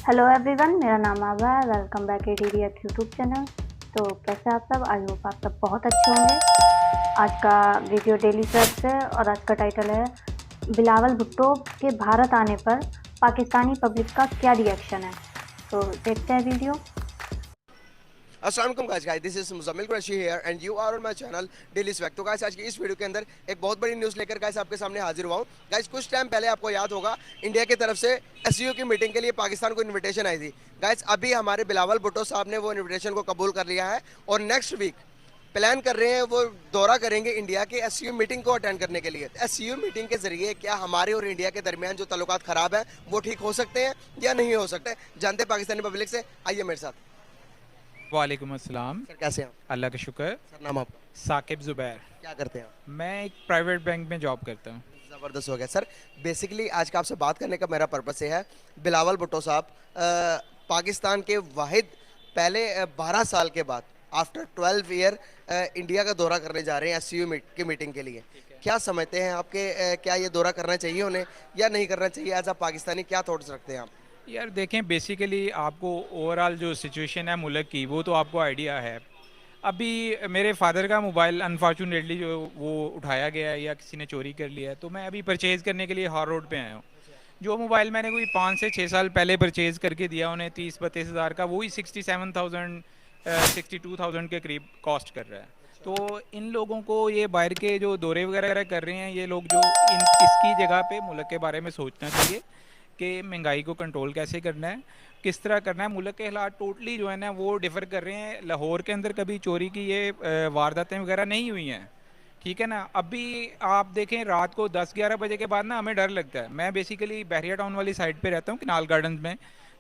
Hello everyone, मेरा नाम आभा है। Welcome back ADDX YouTube channel. तो कैसे आप सब? आई होप आप सब बहुत अच्छे होंगे। आज का वीडियो डेली सर्च है और आज का टाइटल है बिलावल भुट्टो के भारत आने पर पाकिस्तानी पब्लिक का क्या रिएक्शन है। तो देखते हैं वीडियो। अस्सलाम वालेकुम guys, this is Muzammil Qureshi here and you are on my channel daily swag. तो गाइस आज की इस वीडियो के अंदर एक बहुत बड़ी न्यूज़ लेकर गाइस आपके सामने हाजिर हुआ हूँ। गाइस कुछ टाइम पहले आपको याद होगा इंडिया की तरफ से एससीओ की मीटिंग के लिए पाकिस्तान को इन्विटेशन आई थी। गाइस अभी हमारे बिलावल भुट्टो साहब ने वो इन्विटेशन को कबूल कर लिया है और नेक्स्ट वीक प्लान कर रहे हैं वो दौरा करेंगे इंडिया के एससीओ मीटिंग को अटेंड करने के लिए। एससीओ मीटिंग के जरिए क्या हमारे और इंडिया के दरमियान जो ताल्लुकात खराब है वो ठीक हो सकते हैं या नहीं हो सकते, जानते पाकिस्तानी पब्लिक से। आइए मेरे साथ। वालेकुम अस्सलाम। सर कैसे हैं आप? अल्लाह का शुक्र। सर नाम आपका? साकिब ज़ुबैर। क्या करते हैं आप? मैं एक प्राइवेट बैंक में जॉब करता हूँ। ज़बरदस्त हो गया सर। बेसिकली आज का आपसे बात करने का मेरा पर्पस ये है, बिलावल भुट्टो साहब पाकिस्तान के वाहिद पहले 12 साल के बाद आफ्टर 12 ईयर इंडिया का दौरा करने जा रहे हैं एससीओ की मीटिंग के लिए। क्या समझते हैं आपके, क्या ये दौरा करना चाहिए उन्हें या नहीं करना चाहिए? एज अ पाकिस्तानी क्या थॉट्स रखते हैं आप? यार देखें, बेसिकली आपको ओवरऑल जो सिचुएशन है मुल्क की वो तो आपको आइडिया है। अभी मेरे फादर का मोबाइल अनफॉर्चुनेटली जो वो उठाया गया है या किसी ने चोरी कर लिया है, तो मैं अभी परचेज़ करने के लिए हार रोड पे आया हूँ। जो मोबाइल मैंने कोई 5 से 6 साल पहले परचेज़ करके दिया उन्हें 30-32 हज़ार का, वही 67,000 62,000 के करीब कॉस्ट कर रहा है। तो इन लोगों को ये बाहर के जो दौरे वगैरह कर रहे हैं ये लोग, जो इन इसकी जगह पे मुल्क के बारे में सोचना चाहिए कि महंगाई को कंट्रोल कैसे करना है, किस तरह करना है। मुल्क के हालात टोटली जो है ना वो डिफ़र कर रहे हैं। लाहौर के अंदर कभी चोरी की ये वारदातें वगैरह नहीं हुई हैं, ठीक है ना। अभी आप देखें रात को 10-11 बजे के बाद ना हमें डर लगता है। मैं बेसिकली बहरिया टाउन वाली साइड पे रहता हूँ, किनाल गार्डन में,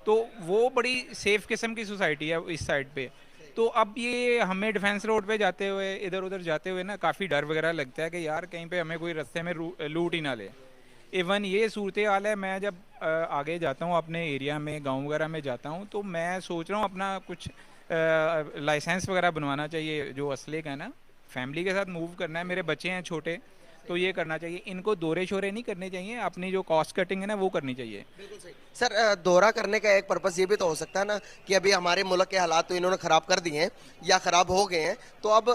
तो वो बड़ी सेफ़ किस्म की सोसाइटी है इस साइड पे। तो अब ये हमें डिफेंस रोड पे जाते हुए, इधर उधर जाते हुए ना काफ़ी डर वगैरह लगता है कि यार कहीं पे हमें कोई रास्ते में लूट ही ना ले। इवन ये सूरत हाल है, मैं जब आगे जाता हूँ अपने एरिया में, गांव वगैरह में जाता हूँ, तो मैं सोच रहा हूँ अपना कुछ लाइसेंस वगैरह बनवाना चाहिए जो असले का है ना। फैमिली के साथ मूव करना है, मेरे बच्चे हैं छोटे, तो ये करना चाहिए। इनको दौरे शोरे नहीं करने चाहिए, अपनी जो कॉस्ट कटिंग है ना वो करनी चाहिए। बिल्कुल सही सर। दौरा करने का एक पर्पस ये भी तो हो सकता है ना कि अभी हमारे मुल्क के हालात तो इन्होंने ख़राब कर दिए हैं या ख़राब हो गए हैं, तो अब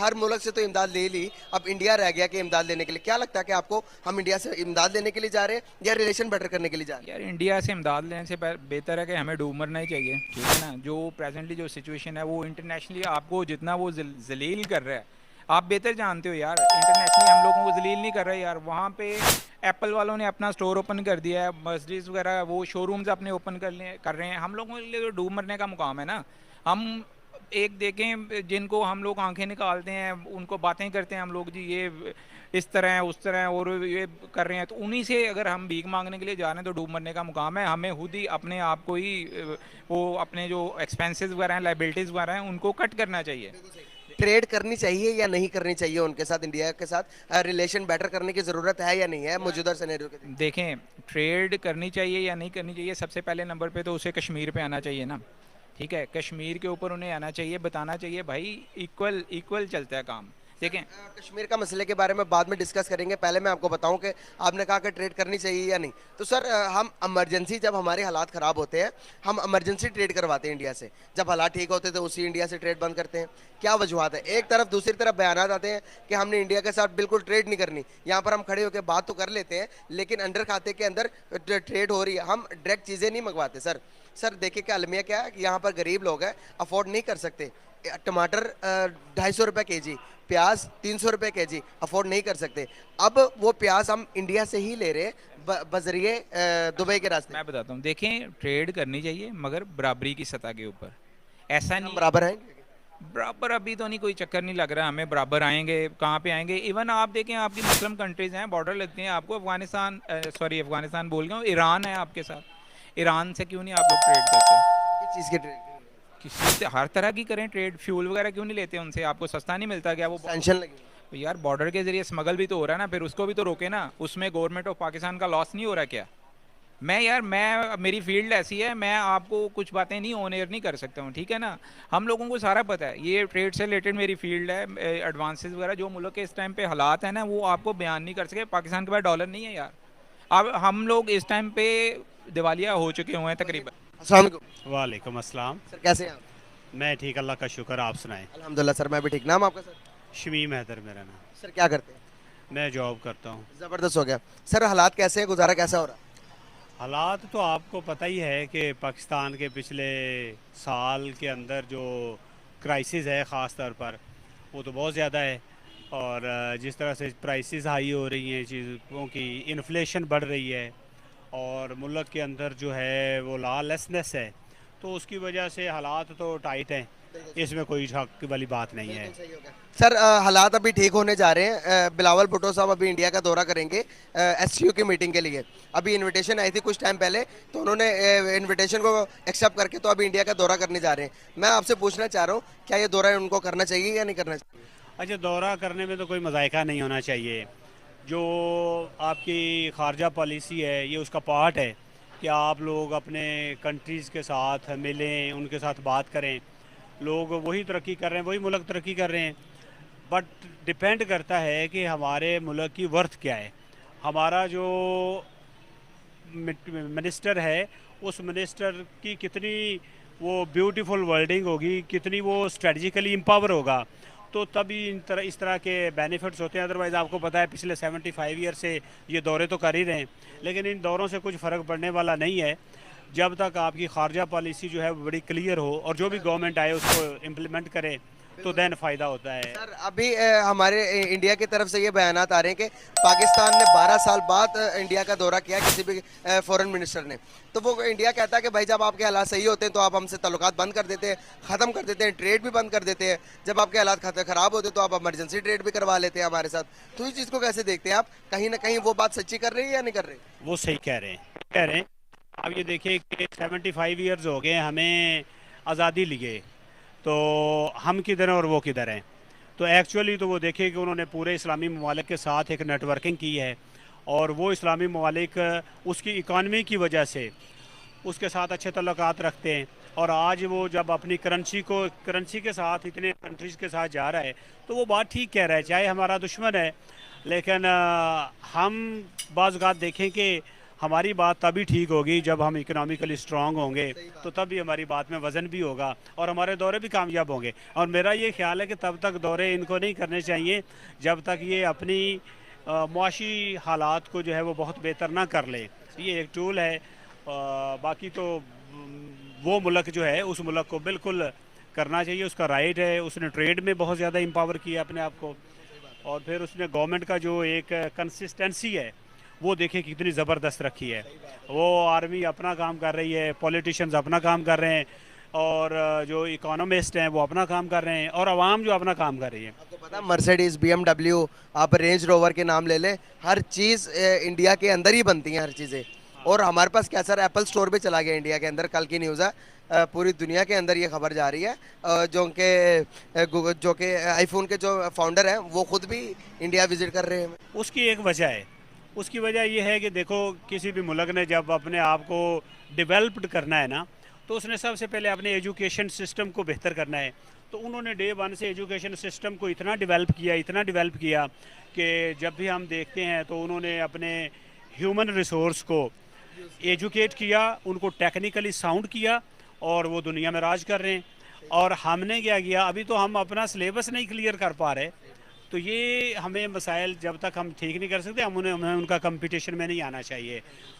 हर मुल्क से तो इमदाद ले ली, अब इंडिया रह गया कि इमदाद लेने के लिए। क्या लगता है कि आपको हम इंडिया से इमदाद लेने के लिए जा रहे हैं या रिलेशन बेटर करने के लिए जा रहे हैं? यार इंडिया से इमदाद लेने से बेहतर है कि हमें डूब मरना ही चाहिए, ठीक है ना। जो प्रेजेंटली जो सिचुएशन है वो इंटरनेशनली आपको जितना वो जलील कर रहा है, आप बेहतर जानते हो यार। इंटरनेशनली हम लोगों को जलील नहीं कर रहे यार। वहाँ पे एप्पल वालों ने अपना स्टोर ओपन कर दिया है, मर्सिडीज वगैरह वो शोरूम्स अपने ओपन कर रहे हैं। हम लोगों के लिए तो डूब मरने का मुकाम है ना। हम एक देखें जिनको हम लोग आंखें निकालते हैं, उनको बातें करते हैं हम लोग, जी ये इस तरह है उस तरह है और ये कर रहे हैं, तो उन्हीं से अगर हम भीख मांगने के लिए जा रहे हैं तो डूब मरने का मुकाम है। हमें खुद ही अपने आप को ही वो अपने जो एक्सपेंसेस वगैरह हैं, लाइबिलिटीज़ वगैरह हैं, उनको कट करना चाहिए। ट्रेड करनी चाहिए या नहीं करनी चाहिए उनके साथ, इंडिया के साथ रिलेशन बेटर करने की ज़रूरत है या नहीं है मौजूदा सिनेरियो के लिए? देखें, ट्रेड करनी चाहिए या नहीं करनी चाहिए, सबसे पहले नंबर पे तो उसे कश्मीर पे आना चाहिए ना, ठीक है। कश्मीर के ऊपर उन्हें आना चाहिए, बताना चाहिए भाई इक्वल इक्वल चलता है काम। देखें, कश्मीर का मसले के बारे में बाद में डिस्कस करेंगे, पहले मैं आपको बताऊं कि आपने कहा कि ट्रेड करनी चाहिए या नहीं। तो सर हम इमरजेंसी, जब हमारे हालात ख़राब होते हैं हम इमरजेंसी ट्रेड करवाते हैं इंडिया से, जब हालात ठीक होते हैं तो उसी इंडिया से ट्रेड बंद करते हैं। क्या वजूहत है? एक तरफ, दूसरी तरफ बयान आते हैं कि हमने इंडिया के साथ बिल्कुल ट्रेड नहीं करनी। यहाँ पर हम खड़े होकर बात तो कर लेते हैं लेकिन अंडर खाते के अंदर ट्रेड हो रही है, हम डायरेक्ट चीज़ें नहीं मंगवाते। सर सर देखिए क्या अलमिया क्या है कि यहाँ पर गरीब लोग हैं, अफोर्ड नहीं कर सकते। टमाटर 250 रुपये के जी, प्याज 300 रुपये के जी, अफोर्ड नहीं कर सकते। अब वो प्याज हम इंडिया से ही ले रहे हैं बजरिए दुबई के रास्ते। मैं बताता हूँ, देखें ट्रेड करनी चाहिए मगर बराबरी की सतह के ऊपर। ऐसा हम नहीं बराबर हैं? बराबर अभी तो नहीं, कोई चक्कर नहीं लग रहा हमें बराबर आएंगे। कहाँ पे आएंगे? इवन आप देखें आपकी मुस्लिम कंट्रीज़ हैं, बॉर्डर लगते हैं आपको। अफगानिस्तान, सॉरी अफगानिस्तान बोल गया हूँ, ईरान है आपके साथ। ईरान से क्यों नहीं आप लोग ट्रेड करते? किस चीज़ के ट्रेड? किसी से हर तरह की करें ट्रेड। फ्यूल वगैरह क्यों नहीं लेते उनसे? आपको सस्ता नहीं मिलता क्या वो? सैंक्शन लगी? तो यार बॉर्डर के जरिए स्मगल भी तो हो रहा है ना, फिर उसको भी तो रोके ना। उसमें गवर्नमेंट ऑफ पाकिस्तान का लॉस नहीं हो रहा क्या? मैं मेरी फील्ड ऐसी है, मैं आपको कुछ बातें नहीं ऑन एयर नहीं कर सकता हूँ, ठीक है ना। हम लोगों को सारा पता है, ये ट्रेड से रिलेटेड मेरी फील्ड है। एडवांसेस वगैरह जो मुल्क के इस टाइम पे हालात है ना वो आपको बयान नहीं कर सके। पाकिस्तान के पास डॉलर नहीं है यार। अब हम लोग इस टाइम पे दिवालिया हो चुके हुए हैं तकरीबन। अस्सलाम वालेकुम। वालेकुम अस्सलाम। सर कैसे हैं आप? मैं ठीक, अल्लाह का शुक्र, आप सुनाएं। अल्हम्दुलिल्लाह सर, मैं भी ठीक। नाम आपका सर? शमीम हैदर मेरा नाम। सर क्या करते हैं? मैं जॉब करता हूँ। ज़बरदस्त हो गया। सर हालात कैसे हैं, गुजारा कैसा हो रहा है? हालात तो आपको पता ही है कि पाकिस्तान के पिछले साल के अंदर जो क्राइसिस है ख़ास तौर पर, वो तो बहुत ज़्यादा है। और जिस तरह से प्राइसेस हाई हो रही हैं, चीज़ों की इन्फ्लेशन बढ़ रही है और मुल्क के अंदर जो है वो लॉलेसनेस है, तो उसकी वजह से हालात तो टाइट हैं, इसमें कोई शक वाली बात नहीं है। सर हालात अभी ठीक होने जा रहे हैं। बिलावल भुट्टो साहब अभी इंडिया का दौरा करेंगे एससीओ की मीटिंग के लिए। अभी इनविटेशन आई थी कुछ टाइम पहले, तो उन्होंने इनविटेशन को एक्सेप्ट करके तो अभी इंडिया का दौरा करने जा रहे हैं। मैं आपसे पूछना चाह रहा हूँ, क्या ये दौरा उनको करना चाहिए या नहीं करना चाहिए? अच्छा, दौरा करने में तो कोई मज़ायका नहीं होना चाहिए। जो आपकी खारजा पॉलिसी है, ये उसका पार्ट है कि आप लोग अपने कंट्रीज़ के साथ मिलें, उनके साथ बात करें। लोग वही तरक्की कर रहे हैं, वही मुल्क तरक्की कर रहे हैं, बट डिपेंड करता है कि हमारे मुल्क की वर्थ क्या है। हमारा जो मिनिस्टर है, उस मिनिस्टर की कितनी वो ब्यूटीफुल वर्डिंग होगी, कितनी वो स्ट्रेटजिकली एम्पावर होगा, तो तभी इस तरह के बेनिफिट्स होते हैं। अदरवाइज़ आपको पता है पिछले 75 ईयर से ये दौरे तो कर ही रहे हैं, लेकिन इन दौरों से कुछ फ़र्क पड़ने वाला नहीं है जब तक आपकी खारजा पॉलिसी जो है वो बड़ी क्लियर हो और जो भी गवर्नमेंट आए उसको इम्प्लीमेंट करे, तो देन फ़ायदा होता है। सर अभी हमारे इंडिया की तरफ से ये बयानात आ रहे हैं कि पाकिस्तान ने 12 साल बाद इंडिया का दौरा किया किसी भी फॉरेन मिनिस्टर ने। तो वो इंडिया कहता है कि भाई जब आपके हालात सही होते हैं तो आप हमसे ताल्लुकात बंद कर देते हैं, ख़त्म कर देते हैं, ट्रेड भी बंद कर देते हैं। जब आपके हालात ख़राब होते हैं तो आप इमरजेंसी ट्रेड भी करवा लेते हैं हमारे साथ। तो इस चीज़ को कैसे देखते हैं आप? कहीं ना कहीं वो बात सच्ची कर रही है या नहीं कर रही? वो सही कह रहे हैं। आप ये देखिए कि 75 ईयर्स हो गए हमें आज़ादी लिए, तो हम किधर हैं और वो किधर हैं। तो एक्चुअली तो वो देखिए कि उन्होंने पूरे इस्लामी ममालिक के साथ एक नेटवर्किंग की है, और वो इस्लामी ममालिक उसकी इकानमी की वजह से उसके साथ अच्छे तल्लुकात रखते हैं। और आज वो जब अपनी करेंसी के साथ इतने कंट्रीज़ के साथ जा रहा है, तो वो बात ठीक कह रहा है, चाहे हमारा दुश्मन है, लेकिन हम बाज़ औक़ात देखें कि हमारी बात तभी ठीक होगी जब हम इकोनॉमिकली स्ट्रांग होंगे, तो तभी हमारी बात में वज़न भी होगा और हमारे दौरे भी कामयाब होंगे। और मेरा ये ख्याल है कि तब तक दौरे इनको नहीं करने चाहिए जब तक ये अपनी मुआशी हालात को जो है वो बहुत बेहतर ना कर ले। ये एक टूल है। बाकी तो वो मुल्क जो है, उस मुल्क को बिल्कुल करना चाहिए, उसका राइट है। उसने ट्रेड में बहुत ज़्यादा एम्पावर किया अपने आप को, और फिर उसने गवर्नमेंट का जो एक कंसिस्टेंसी है वो देखिए कितनी ज़बरदस्त रखी है। वो आर्मी अपना काम कर रही है, पॉलिटिशियंस अपना काम कर रहे हैं, और जो इकोनॉमिस्ट हैं वो अपना काम कर रहे हैं, और आवाम जो अपना काम कर रही है। आपको पता है मर्सिडीज, BMW, आप रेंज रोवर के नाम ले लें, हर चीज़ इंडिया के अंदर ही बनती हैं हर चीज़ें। और हमारे पास क्या सर, एप्पल स्टोर भी चला गया इंडिया के अंदर, कल की न्यूज़ है। पूरी दुनिया के अंदर ये खबर जा रही है। जो कि आईफोन के जो फाउंडर हैं वो खुद भी इंडिया विजिट कर रहे हैं। उसकी एक वजह है, उसकी वजह यह है कि देखो, किसी भी मुल्क ने जब अपने आप को डेवलप्ड करना है ना, तो उसने सबसे पहले अपने एजुकेशन सिस्टम को बेहतर करना है। तो उन्होंने डे वन से एजुकेशन सिस्टम को इतना डेवलप किया कि जब भी हम देखते हैं तो उन्होंने अपने ह्यूमन रिसोर्स को एजुकेट किया, उनको टेक्निकली साउंड किया, और वो दुनिया में राज कर रहे हैं। और हमने क्या किया, अभी तो हम अपना सिलेबस नहीं क्लियर कर पा रहे। तो ये हमें मसाइल जब तक हम ठीक नहीं कर सकते, हमें उनका कंपटीशन में नहीं आना चाहिए।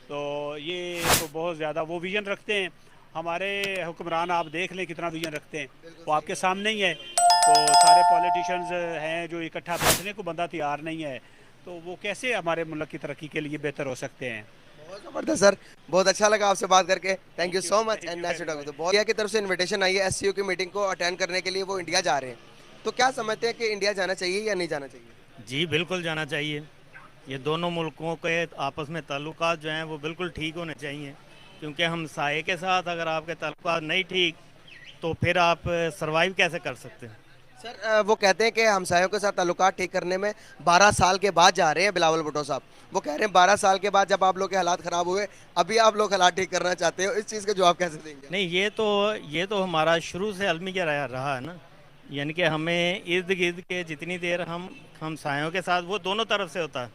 तो ये तो बहुत ज़्यादा वो विजन रखते हैं। हमारे हुक्मरान आप देख लें कितना विजन रखते हैं, वो आपके सामने ही है। तो सारे पॉलिटिशियंस हैं जो इकट्ठा बैठने को बंदा तैयार नहीं है, तो वो कैसे हमारे मुल्क की तरक्की के लिए बेहतर हो सकते हैं। बहुत ज़बरदस्त सर, बहुत अच्छा लगा आपसे बात करके। Thank you so much and nice to talk. बहुत इंडिया की तरफ से इनविटेशन आई है एससीओ की मीटिंग को अटेंड करने के लिए, वो इंडिया जा रहे हैं। तो क्या समझते हैं कि इंडिया जाना चाहिए या नहीं जाना चाहिए? जी बिल्कुल जाना चाहिए। ये दोनों मुल्कों के आपस में ताल्लुकात जो हैं वो बिल्कुल ठीक होने चाहिए, क्योंकि हमसाये के साथ अगर आपके ताल्लुकात नहीं ठीक तो फिर आप सरवाइव कैसे कर सकते हैं। सर वो कहते हैं कि हमसायों के साथ ताल्लुकात ठीक करने में 12 साल के बाद जा रहे हैं बिलावल भुट्टो साहब। वो कह रहे हैं 12 साल के बाद जब आप लोग के हालात ख़राब हुए, अभी आप लोग हालात ठीक करना चाहते हो। इस चीज़ का जवाब कैसे देंगे? नहीं, ये तो हमारा शुरू से अलमिया रहा है ना, यानी कि हमें इर्द गिर्द के जितनी देर हम हमसायों के साथ, वो दोनों तरफ से होता है,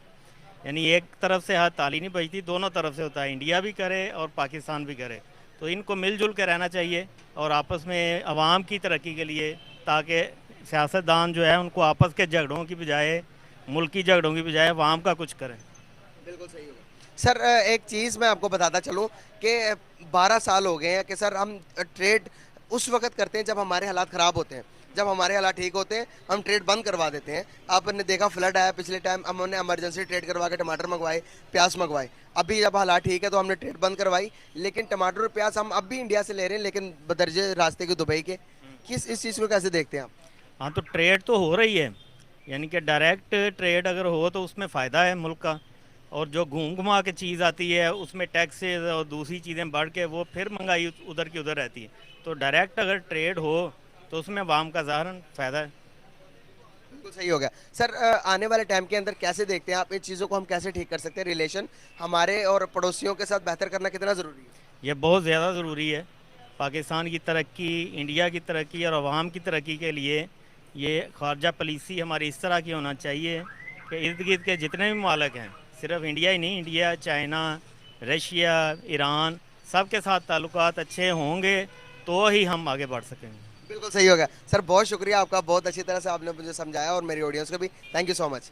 यानी एक तरफ से हाथ ताली नहीं बजती, दोनों तरफ से होता है, इंडिया भी करे और पाकिस्तान भी करे। तो इनको मिलजुल के रहना चाहिए और आपस में अवाम की तरक्की के लिए, ताकि सियासतदान जो है उनको आपस के झगड़ों की बजाय, मुल्की झगड़ों की बजाय अवाम का कुछ करें। बिल्कुल सही होगा सर। एक चीज़ मैं आपको बताता चलूँ कि 12 साल हो गए हैं कि सर हम ट्रेड उस वक्त करते हैं जब हमारे हालात ख़राब होते हैं, जब हमारे हालात ठीक होते हैं हम ट्रेड बंद करवा देते हैं। आपने देखा फ्लड आया पिछले टाइम, हमने इमरजेंसी ट्रेड करवा के टमाटर मंगवाए, प्याज मंगवाए। अभी जब हालात ठीक है तो हमने ट्रेड बंद करवाई, लेकिन टमाटर और प्याज हम अब भी इंडिया से ले रहे हैं, लेकिन बदरजे रास्ते के दुबई के। किस इस चीज़ को कैसे देखते हैं आप? हाँ, तो ट्रेड तो हो रही है, यानी कि डायरेक्ट ट्रेड अगर हो तो उसमें फ़ायदा है मुल्क का, और जो घूम घुमा के चीज़ आती है उसमें टैक्सेस और दूसरी चीज़ें बढ़ के वो फिर महंगाई उधर की उधर रहती है। तो डायरेक्ट अगर ट्रेड हो तो उसमें अवाम का ज़ाहरन फ़ायदा है। बिल्कुल सही हो गया सर। आने वाले टाइम के अंदर कैसे देखते हैं आप इन चीज़ों को, हम कैसे ठीक कर सकते हैं? रिलेशन हमारे और पड़ोसियों के साथ बेहतर करना कितना ज़रूरी है? ये बहुत ज़्यादा ज़रूरी है। पाकिस्तान की तरक्की, इंडिया की तरक्की और अवाम की तरक्की के लिए ये खारजा पॉलिसी हमारी इस तरह की होना चाहिए कि इर्द गिर्द के जितने भी मालिक हैं, सिर्फ इंडिया ही नहीं, इंडिया, चाइना, रशिया, ईरान, सब के साथ ताल्लुकात अच्छे होंगे तो ही हम आगे बढ़ सकेंगे। बिल्कुल सही हो गया सर। बहुत शुक्रिया आपका, बहुत अच्छी तरह से आपने मुझे समझाया और मेरी ऑडियंस को भी थैंक यू सो मच।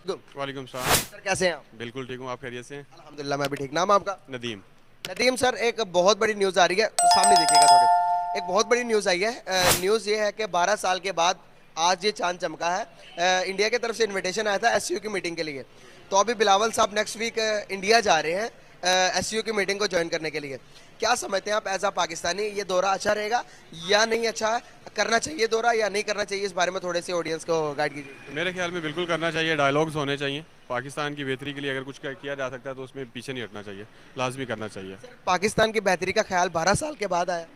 वालेकुम सलाम। सर कैसे हैं आप? बिल्कुल ठीक हूँ, आप खैरियत से हैं? अल्हम्दुलिल्लाह मैं भी ठीक। नाम आपका? नदीम। नदीम सर, एक बहुत बड़ी न्यूज़ आ रही है, सामने देखिएगा थोड़े। एक बहुत बड़ी न्यूज़ आई है। न्यूज़ ये है कि 12 साल के बाद आज ये चांद चमका है। इंडिया की तरफ से इनविटेशन आया था एससीओ की मीटिंग के लिए। तो अभी बिलावल साहब नेक्स्ट वीक इंडिया जा रहे हैं एससीओ की मीटिंग को ज्वाइन करने के लिए। क्या समझते हैं आप एज आ पाकिस्तानी, ये दौरा अच्छा रहेगा या नहीं? अच्छा करना चाहिए दौरा या नहीं करना चाहिए? इस बारे में थोड़े से ऑडियंस को गाइड कीजिए। मेरे ख्याल में बिल्कुल करना चाहिए, डायलॉग्स होने चाहिए। पाकिस्तान की बेहतरी के लिए अगर कुछ किया जा सकता है तो उसमें पीछे नहीं हटना चाहिए, लाजमी करना चाहिए। पाकिस्तान की बेहतरी का ख्याल 12 साल के बाद आया।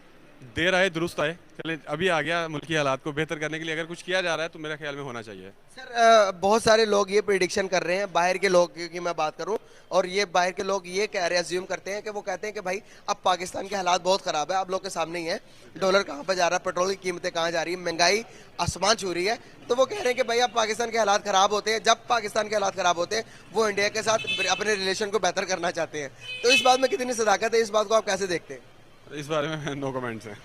देर आए दुरुस्त आए, चले अभी आ गया। मुल्की हालात को बेहतर करने के लिए अगर कुछ किया जा रहा है तो मेरे ख्याल में होना चाहिए। सर बहुत सारे लोग ये प्रिडिक्शन कर रहे हैं, बाहर के लोग की मैं बात करूं, और ये बाहर के लोग ये कह रहे हैं, अज्यूम करते हैं कि वो कहते हैं कि भाई अब पाकिस्तान के हालात बहुत ख़राब है, आप लोग के सामने ही है, डॉलर कहाँ पर जा रहा है, पेट्रोल की कीमतें कहाँ जा रही है, महंगाई आसमान छू रही है। तो वो कह रहे हैं कि भाई अब पाकिस्तान के हालात ख़राब होते हैं, जब पाकिस्तान के हालात ख़राब होते हैं वो इंडिया के साथ अपने रिलेशन को बेहतर करना चाहते हैं। तो इस बात में कितनी सदाकत है, इस बात को आप कैसे देखते हैं? इस बारे में नो कमेंट्स हैं,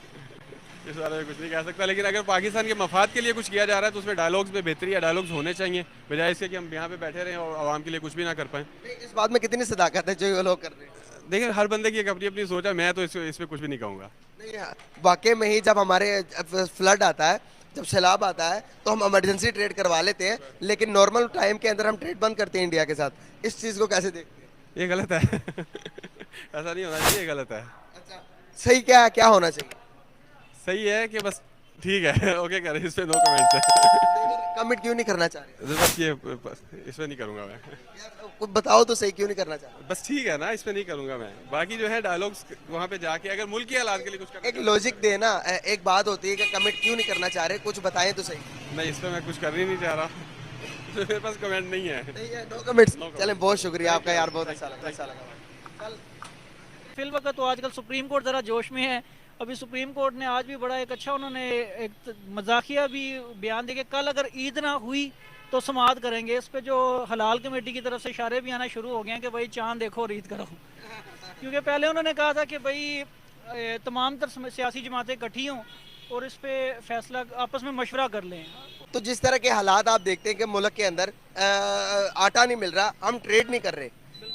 इस बारे में कुछ नहीं कह सकता। लेकिन अगर पाकिस्तान के मफाद के लिए कुछ किया जा रहा है तो उसमें डायलॉग्स में बेहतरी या डायलॉग्स होने चाहिए, बजाय इसके कि हम यहाँ पे बैठे रहें और आवाम के लिए कुछ भी ना कर पाएँ। इस बात में कितनी सदाकत है जो ये लोग कर रहे हैं? देखिए, हर बंदे की एक अपनी अपनी सोच है, मैं तो इस पर कुछ भी नहीं कहूँगा। नहीं, वाकई में ही जब हमारे फ्लड आता है, जब सैलाब आता है तो हम इमरजेंसी ट्रेड करवा लेते हैं, लेकिन नॉर्मल टाइम के अंदर हम ट्रेड बंद करते हैं इंडिया के साथ। इस चीज़ को कैसे देखते हैं? ये गलत है ऐसा नहीं होना चाहिए, ये गलत है। अच्छा, सही क्या है, क्या होना चाहिए? सही है कि बस ठीक है ओके करें, इस पे नो कमेंट्स है। कमिट क्यों नहीं करना चाह रहे? बस ये इस पे नहीं करूँगा मैं। कुछ बताओ तो सही, क्यों नहीं करना चाह रहे? बस ठीक है ना, इस पे नहीं करूँगा मैं। बाकी जो है डायलॉग्स वहाँ पे जाके अगर मुल्क की हालात के लिए कुछ एक लॉजिक देना, एक बात होती है कि कमिट क्यों नहीं करना चाह रहे, कुछ बताएं तो सही। नहीं, इस पे मैं कुछ कर ही नहीं चाह रहा मेरे पास कमेंट नहीं है। No comments. चलें, बहुत शुक्रिया आपका यार, बहुत अच्छा लगा। फिल वक्त तो आजकल सुप्रीम कोर्ट ज़रा जोश में है। अभी सुप्रीम कोर्ट ने आज भी बड़ा एक अच्छा उन्होंने एक मजाकिया भी बयान दिया कि कल अगर ईद ना हुई तो समाअत करेंगे। इस पे जो हलाल कमेटी की तरफ से इशारे भी आना शुरू हो गए हैं कि भाई चांद देखो और ईद करो क्योंकि पहले उन्होंने कहा था कि भाई तमाम तर सियासी जमातें इकट्ठी हों और इस पे फैसला आपस में मशवरा कर लें। तो जिस तरह के हालात आप देखते हैं कि मुल्क के अंदर आटा नहीं मिल रहा, हम ट्रेड नहीं कर रहे,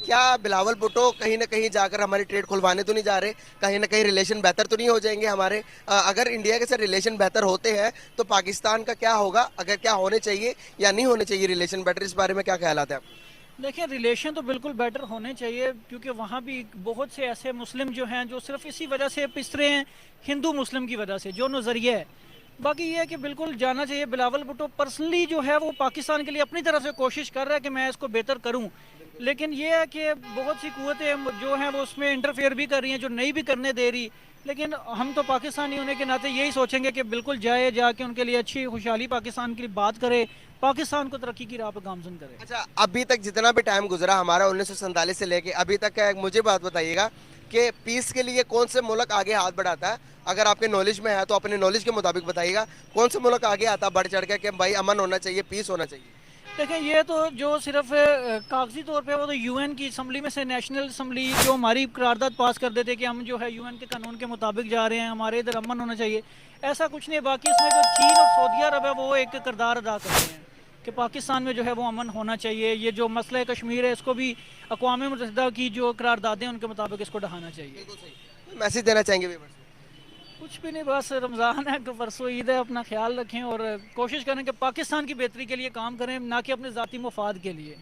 क्या बिलावल भुट्टो कहीं ना कहीं जाकर हमारी ट्रेड खुलवाने तो नहीं जा रहे? कहीं ना कहीं रिलेशन बेहतर तो नहीं हो जाएंगे हमारे? अगर इंडिया के साथ रिलेशन बेहतर होते हैं तो पाकिस्तान का क्या होगा? अगर क्या होने चाहिए या नहीं होने चाहिए रिलेशन बेटर, इस बारे में क्या ख्याल है आप? देखिए, रिलेशन तो बिल्कुल बेटर होने चाहिए क्योंकि वहाँ भी बहुत से ऐसे मुस्लिम जो हैं जो सिर्फ इसी वजह से पिसरे हैं, हिंदू मुस्लिम की वजह से, जो नज़रिया है। बाकी ये है कि बिल्कुल जाना चाहिए। बिलावल भुट्टो पर्सनली जो है वो पाकिस्तान के लिए अपनी तरफ से कोशिश कर रहा है कि मैं इसको बेहतर करूं, लेकिन ये है कि बहुत सी कुव्वतें जो हैं वो उसमें इंटरफेयर भी कर रही हैं जो नहीं भी करने दे रही। लेकिन हम तो पाकिस्तानी होने के नाते यही सोचेंगे कि बिल्कुल जाके उनके लिए अच्छी खुशहाली पाकिस्तान के लिए बात करे, पाकिस्तान को तरक्की की राह पर गामजन करे। अच्छा, अभी तक जितना भी टाइम गुजरा हमारा 1947 से लेके अभी तक का, मुझे बात बताइएगा कि पीस के लिए कौन से मुल्क आगे हाथ बढ़ाता है? अगर आपके नॉलेज में है तो अपने नॉलेज के मुताबिक बताइएगा, कौन से मुल्क आगे आता बढ़ चढ़ के कि भाई अमन होना चाहिए, पीस होना चाहिए? देखें, ये तो जो सिर्फ कागजी तौर पे वो तो यूएन की असम्बली में से नेशनल असम्बली जो हमारी करारदाद पास कर देते कि हम जो है यूएन के कानून के मुताबिक जा रहे हैं, हमारे इधर अमन होना चाहिए, ऐसा कुछ नहीं है। बाकी इसमें जो चीन और सऊदी अरब है वो एक किरदार अदा करते हैं कि पाकिस्तान में जो है वो अमन होना चाहिए। ये जो मसला कश्मीर है इसको भी अक़वाम मुत्तहिदा की जो करारदादें उनके मुताबिक इसको ढहाना चाहिए। मैसेज देना चाहेंगे व्यूअर्स को? कुछ भी नहीं, बस रमज़ान है, परसों ईद है, अपना ख्याल रखें और कोशिश करें कि पाकिस्तान की बेहतरी के लिए काम करें, ना कि अपने ज़ाती मुफाद के लिए।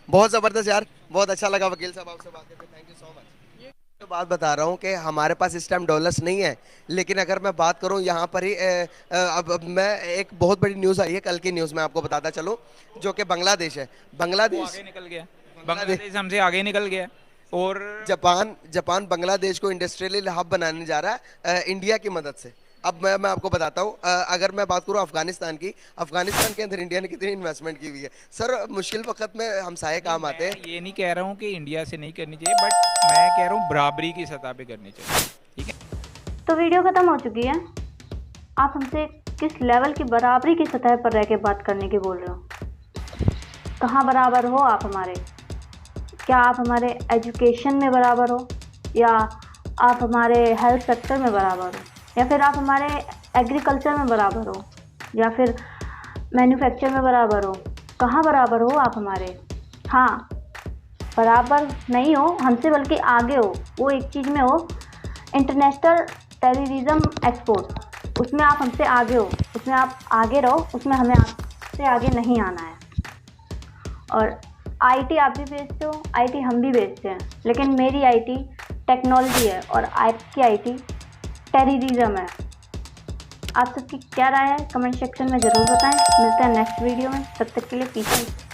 बहुत ज़बरदस्त यार, बहुत अच्छा लगा वकील साहब आपसे बात करके, थैंक यू सो मच। तो बात बता रहा हूँ कि हमारे पास इस टाइम डॉलर्स नहीं है, लेकिन अगर मैं बात करूँ यहाँ पर ही अब मैं एक बहुत बड़ी न्यूज़ आई है, कल की न्यूज़ मैं आपको बताता चलूँ, जो कि बांग्लादेश है। बांग्लादेश आगे निकल गया, बांग्लादेश हमसे आगे निकल गया। और जापान बांग्लादेश को इंडस्ट्रियल हब बनाने जा रहा है इंडिया की मदद से। अब मैं आपको बताता हूँ, अगर मैं बात करूँ अफगानिस्तान की, अफगानिस्तान के अंदर इंडिया ने कितनी इन्वेस्टमेंट की हुई है। सर मुश्किल वक्त में हमसाये काम आते हैं। ये नहीं कह रहा हूँ कि इंडिया से नहीं करनी चाहिए, बट मैं कह रहा हूँ बराबरी की सतह पे करनी चाहिए, ठीक है। तो वीडियो ख़त्म हो चुकी है। आप हमसे किस लेवल की बराबरी की सतह पर रह के बात करने की बोल रहे हो? कहाँ बराबर हो आप हमारे? क्या आप हमारे एजुकेशन में बराबर हो, या आप हमारे हेल्थ सेक्टर में बराबर हो, या फिर आप हमारे एग्रीकल्चर में बराबर हो, या फिर मैन्युफैक्चर में बराबर हो? कहाँ बराबर हो आप हमारे? हाँ, बराबर नहीं हो हमसे, बल्कि आगे हो। वो एक चीज़ में हो, इंटरनेशनल टेररिज्म एक्सपोर्ट, उसमें आप हमसे आगे हो, उसमें आप आगे रहो, उसमें हमें आपसे आगे नहीं आना है। और आईटी आप भी बेचते हो, आईटी हम भी बेचते हैं, लेकिन मेरी आईटी टेक्नोलॉजी है और आपकी आईटी टेररिज्म है। आप सबकी क्या राय है कमेंट सेक्शन में ज़रूर बताएं। मिलते हैं नेक्स्ट वीडियो में, तब तक के लिए पीस।